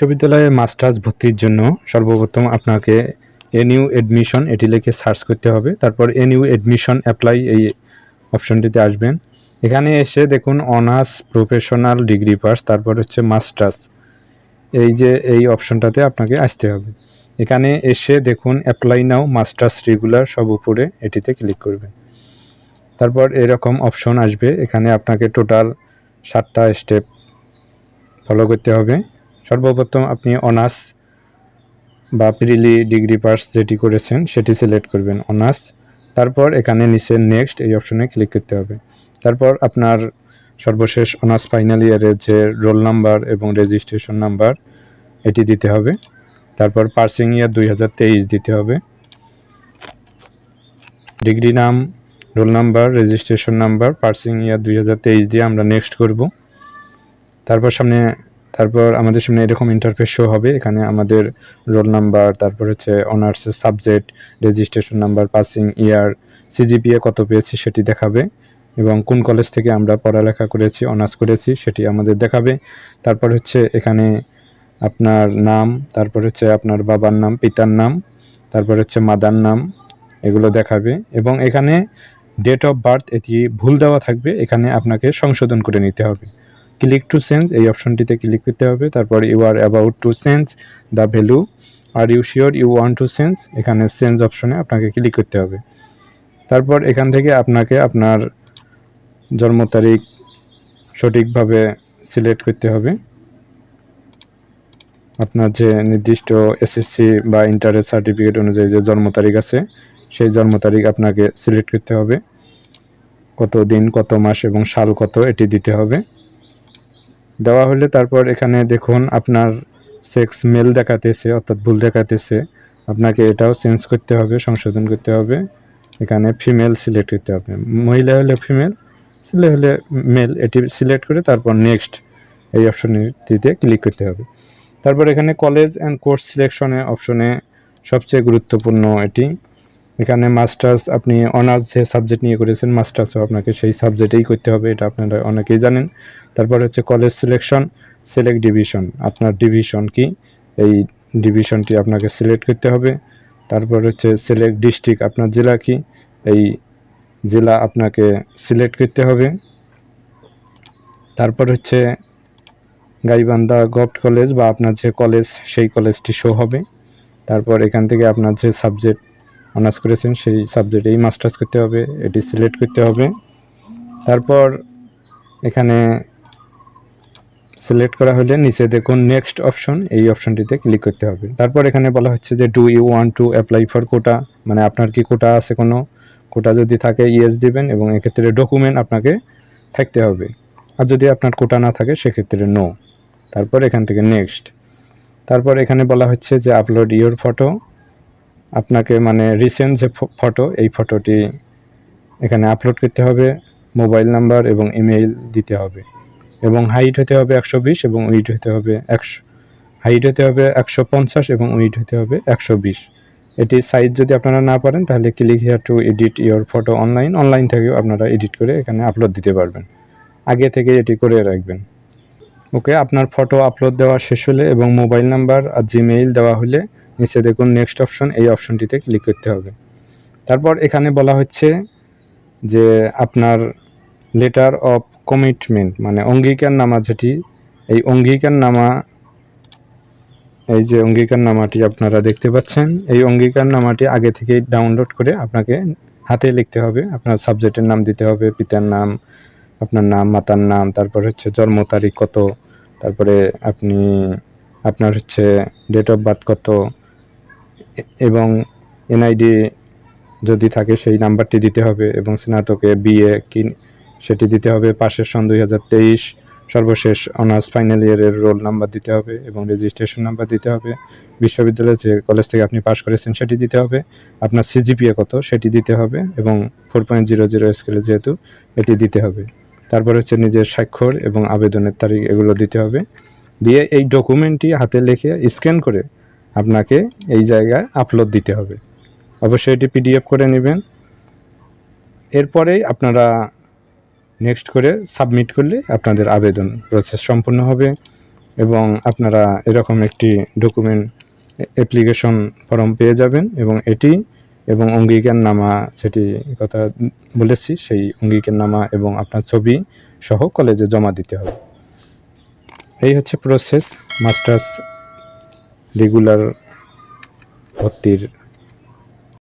বিশ্ববিদ্যালয়ে মাস্টার্স ভর্তির জন্য সর্বপ্রথম আপনাকে এনইউ এডমিশন এটি লিখে সার্চ করতে হবে। তারপর এনইউ এডমিশন অ্যাপ্লাই এই অপশনটিতে আসবেন। এখানে এসে দেখুন অনার্স, প্রফেশনাল, ডিগ্রি পাস, তারপর হচ্ছে মাস্টার্স, এই যে এই অপশনটাতে আপনাকে আসতে হবে। এখানে এসে দেখুন অ্যাপ্লাই নাও মাস্টার্স রেগুলার, সব উপরে এটিতে ক্লিক করবেন। তারপর এরকম অপশন আসবে, এখানে আপনাকে টোটাল 7টা স্টেপ ফলো করতে হবে। সর্বপ্রথম আপনি অনার্স বা প্রিলি ডিগ্রি পাস যেটি করেছেন সেটি সিলেক্ট করবেন, অনার্স। তারপর এখানে নিচে নেক্সট এই অপশনে ক্লিক করতে হবে। তারপর আপনার সর্বশেষ অনার্স ফাইনাল ইয়ারের যে রোল নাম্বার এবং রেজিস্ট্রেশন নাম্বার এটি দিতে হবে। তারপর পাসিং ইয়ার 2023 দিতে হবে। ডিগ্রি নাম, roll number, registration number, passing ইয়ার 2023 দিয়ে আমরা নেক্সট করব। তারপর আমাদের সামনে এরকম ইন্টারফেস শো হবে। এখানে আমাদের রোল নাম্বার, তারপর হচ্ছে অনার্সের সাবজেক্ট, রেজিস্ট্রেশন নাম্বার, পাসিং ইয়ার, সিজিপিএ কত পেয়েছি সেটি দেখাবে, এবং কোন কলেজ থেকে আমরা পড়ালেখা করেছি, অনার্স করেছি সেটি আমাদের দেখাবে। তারপর হচ্ছে এখানে আপনার নাম, তারপর হচ্ছে আপনার বাবার নাম, পিতার নাম, তারপর হচ্ছে মাদার নাম, এগুলো দেখাবে। এবং এখানে ডেট অফ বার্থ এটি ভুল দেওয়া থাকবে, এখানে আপনাকে সংশোধন করে নিতে হবে। ক্লিক টু চেঞ্জ এই অপশনটিতে ক্লিক করতে হবে। তারপর you are about to change the value, are you sure you want to change, এখানে চেঞ্জ অপশনে আপনাকে ক্লিক করতে হবে। তারপর এখান থেকে আপনাকে আপনার জন্ম তারিখ সঠিকভাবে সিলেক্ট করতে হবে। আপনার যে নির্দিষ্ট এসএসসি বা ইন্টারের সার্টিফিকেট অনুযায়ী যে জন্ম তারিখ আছে সেই জন্ম তারিখ আপনাকে সিলেক্ট করতে হবে। কত দিন, কত মাস এবং সাল কত এটি দিতে হবে। দেওয়া হলে তারপর এখানে দেখুন আপনার সেক্স মেল দেখাতেছে, অর্থাৎ ভুল দেখাতেছে, আপনাকে এটাও চেঞ্জ করতে হবে, সংশোধন করতে হবে। এখানে ফিমেল সিলেক্ট করতে হবে, মহিলা হলে ফিমেল, ছেলে হলে মেল, এটি সিলেক্ট করে তারপর নেক্সট এই অপশনটিতে ক্লিক করতে হবে। তারপর এখানে কলেজ অ্যান্ড কোর্স সিলেকশনে অপশনে সবচেয়ে গুরুত্বপূর্ণ এটি। এখানে মাস্টার্স, আপনি অনার্স যে সাবজেক্ট নিয়ে করেছেন মাস্টার্সও আপনাকে সেই সাবজেক্টেই করতে হবে, এটা আপনারা অনেকেই জানেন। তারপর হচ্ছে কলেজ সিলেকশন, সিলেক্ট ডিভিশন, আপনার ডিভিশন কি এই ডিভিশনটি আপনাকে সিলেক্ট করতে হবে। তারপর হচ্ছে সিলেক্ট ডিস্ট্রিক্ট, আপনার জেলা কি এই জেলা আপনাকে সিলেক্ট করতে হবে। তারপর হচ্ছে গাইবান্ধা গভর্নমেন্ট কলেজ বা আপনার যে কলেজ সেই কলেজটি শো হবে। তারপর এখান থেকে আপনার যে সাবজেক্ট অনার্স করেছেন সেই সাবজেক্টেই মাস্টার্স করতে হবে, এটি সিলেক্ট করতে হবে। তারপর এখানে সিলেক্ট করা হলে নিচে দেখুন নেক্সট অপশন, এই অপশনটিতে ক্লিক করতে হবে। তারপর এখানে বলা হচ্ছে যে do you want to apply for quota, মানে আপনার কি কোটা আছে, কোনো কোটা যদি থাকে ইয়েস দিবেন, এবং এক্ষেত্রে ডকুমেন্ট আপনাকে থাকতে হবে, আর যদি আপনার কোটা না থাকে সেক্ষেত্রে নো। তারপর এখান থেকে নেক্সট। তারপর এখানে বলা হচ্ছে যে আপলোড ইওর ফটো, আপনাকে মানে রিসেন্ট যে ফটো এই ফটোটি এখানে আপলোড করতে হবে, মোবাইল নাম্বার এবং ইমেইল দিতে হবে, এবং হাইট হতে হবে 120 এবং উইড হতে হবে 100, হাইট হতে হবে 150 এবং উইড হতে হবে 120। এটি সাইজ যদি আপনারা না পারেন তাহলে click here two edit your photo online থেকেও আপনারা এডিট করে এখানে আপলোড দিতে পারবেন, আগে থেকে এটি করে রাখবেন। ওকে, আপনার ফটো আপলোড দেওয়া শেষ হলে এবং মোবাইল নাম্বার আর জিমেইল দেওয়া হলে নিচে দেখুন নেক্সট অপশন, এই অপশনটিতে ক্লিক করতে হবে। তারপর এখানে বলা হচ্ছে যে আপনার লেটার অফ কমিটমেন্ট, মানে অঙ্গীকারনামা যেটি, এই অঙ্গীকারনামা, এই যে অঙ্গীকারনামাটি আপনারা দেখতে পাচ্ছেন, এই অঙ্গীকারনামাটি আগে থেকেই ডাউনলোড করে আপনাকে হাতে লিখতে হবে। আপনার সাবজেক্টের নাম দিতে হবে, পিতার নাম, আপনার নাম, মাতার নাম, তারপর হচ্ছে জন্ম তারিখ কত, তারপরে আপনার হচ্ছে ডেট অফ বার্থ কত, এবং এনআইডি যদি থাকে সেই নাম্বারটি দিতে হবে, এবং স্নাতকে বিএ কি সেটি দিতে হবে, পাশের সন 2023, সর্বশেষ অনার্স ফাইনাল ইয়ারের রোল নাম্বার দিতে হবে এবং রেজিস্ট্রেশন নাম্বার দিতে হবে, বিশ্ববিদ্যালয়ের যে কলেজ থেকে আপনি পাশ করেছেন সেটি দিতে হবে, আপনার সিজিপিএ কত সেটি দিতে হবে, এবং 4.00 স্কেলে যেহেতু এটি দিতে হবে। তারপর হচ্ছে নিজের স্বাক্ষর এবং আবেদনের তারিখ, এগুলো দিতে হবে। দিয়ে এই ডকুমেন্টটি হাতে লিখে স্ক্যান করে আপনাকে এই জায়গায় আপলোড দিতে হবে। অবশ্যই এটি পিডিএফ করে নেবেন। এরপরেই আপনারা নেক্সট করে সাবমিট করলে আপনাদের আবেদন প্রসেস সম্পূর্ণ হবে। এবং আপনারা এরকম একটি ডকুমেন্ট অ্যাপ্লিকেশন ফর্ম পেয়ে যাবেন এবং এটি এবং অঙ্গীকারনামা সেটি কথা বলেছি, সেই অঙ্গীকারনামা এবং আপনার ছবি সহ কলেজে জমা দিতে হবে। এই হচ্ছে প্রসেস মাস্টার্স রেগুলার ভর্তির